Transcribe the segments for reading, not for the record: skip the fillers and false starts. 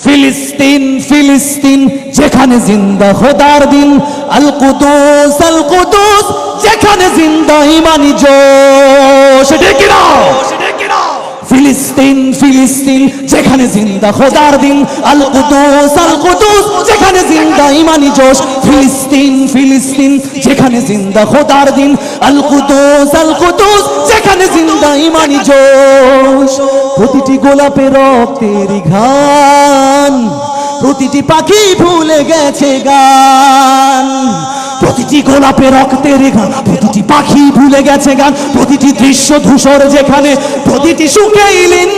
ফিলিস্তিন ফিলিস্তিন যেখানে জিন্দা খোদার দিন, আল কুদুস যেখানে জিন্দা ইমানি জোশ। ডেকে নাও ফিলিস্তিন ফিলিস্তিন যেখানে জিন্দা খোদার দিন, আল কুদুস যেখানে জিন্দা ইমানি জোশ। ফিলিস্তিন ফিলিস্তিন যেখানে জিন্দা খোদার দিন, আল কুদুস যেখানে জিন্দা ইমানি জোশ। প্রতিটি গোলাপে রক্তের ঘ্রাণ, প্রতিটি পাখি ভুলে গেছে গান। প্রতিটি গোলাপে রক্তের গান, প্রতিটি পাখি ভুলে গেছে গান। প্রতিটি দৃশ্য ধূসর যেখানে, প্রতিটি সুখেইলিন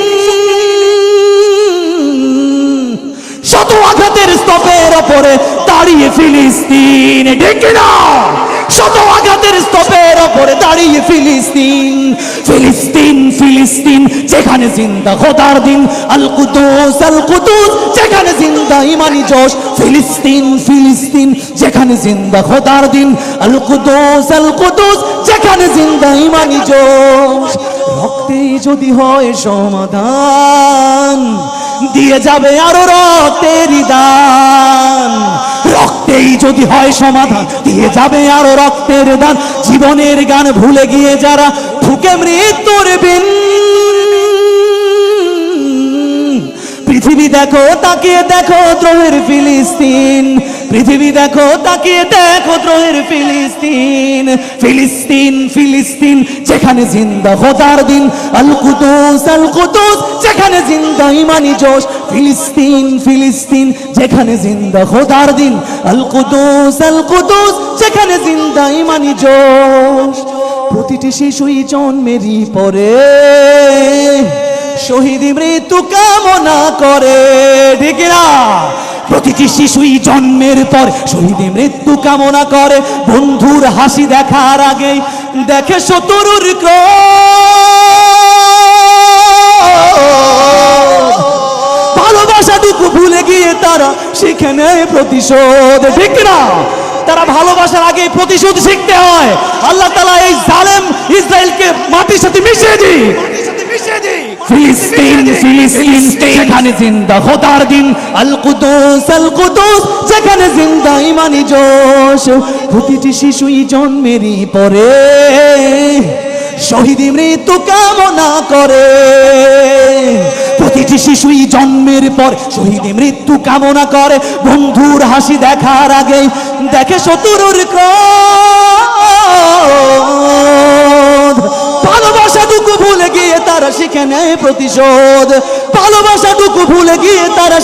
শত আঘাতের স্তূপের ওপরে দাঁড়িয়ে ফিলিস্তিন। ডেকে নাও শত আঘাতের স্তূপের ওপরে দাঁড়িয়ে ফিলিস্তিন। ফিলিস্তিন ফিলিস্তিন যেখানে জিন্দা খোদার দিন, আল কুদুস যেখানে জিন্দা ইমানি জোশ। ফিলিস্তিন ফিলিস্তিন যেখানে জিন্দা খোদার দিন, আল কুদুস যেখানে জিন্দা ইমানি জোশ। রক্তে যদি হয় সমাধান, দিয়ে যাবে আরো রক্তের দান। রক্তেই যদি হয় সমাধান, দিয়ে যাবে আরো রক্তের দান। জীবনের গান ভুলে গিয়ে যারা ঠুকে মৃত্যুর বিন, পৃথিবী দেখো তাকিয়ে দেখো দ্রোহের ফিলিস্তিন। পৃথিবী দেখো তাকিয়ে দেখো দ্রোহের ফিলিস্তিন। ফিলিস্তিন ফিলিস্তিন যেখানে জিন্দা খোদার দিন, আল কুদুস যেখানে জিন্দা ইমানি জোশ। ফিলিস্তিন ফিলিস্তিন যেখানে জিন্দা খোদার দিন, আল কুদুস যেখানে জিন্দা ইমানি জোশ। প্রতিটি শিশুই জন্মেরই পরে শহীদ মৃত্যু কামনা করে। ঠিক না? প্রতিটি শিশুই জন্মের পর শহীদ মৃত্যু কামনা করে। বন্ধুর হাসি দেখার আগেই দেখে শত্রুর ক্রোধ। ভালোবাসাটুকু ভুলে গিয়ে তারা শিখে নেয় প্রতিশোধ। ঠিক না? তারা ভালোবাসার আগে প্রতিশোধ শিখতে হয়। আল্লাহ তাআলা এই জালেম ইসরায়েলকে মাটির সাথে মিশিয়ে দিই। ফিলিস্তিন ফিলিস্তিন যেখানে জিন্দা খোদার দিন, আল কুদুস যেখানে জিন্দা ইমানি জোশ। প্রতিটি শিশুই জন্মেরই পরে শহীদ মৃত্যু কামনা করে। প্রতিটি শিশুই জন্মের পর শহীদ মৃত্যু কামনা করে। বন্ধুর হাসি দেখার আগেই দেখে শত্রুর ক্রোধ। ভালোবাসাটুকু ভুলে গিয়ে তারা শিখে নেয় প্রতিশোধ। ভালোবাসাটুকু ভুলে গিয়ে তারা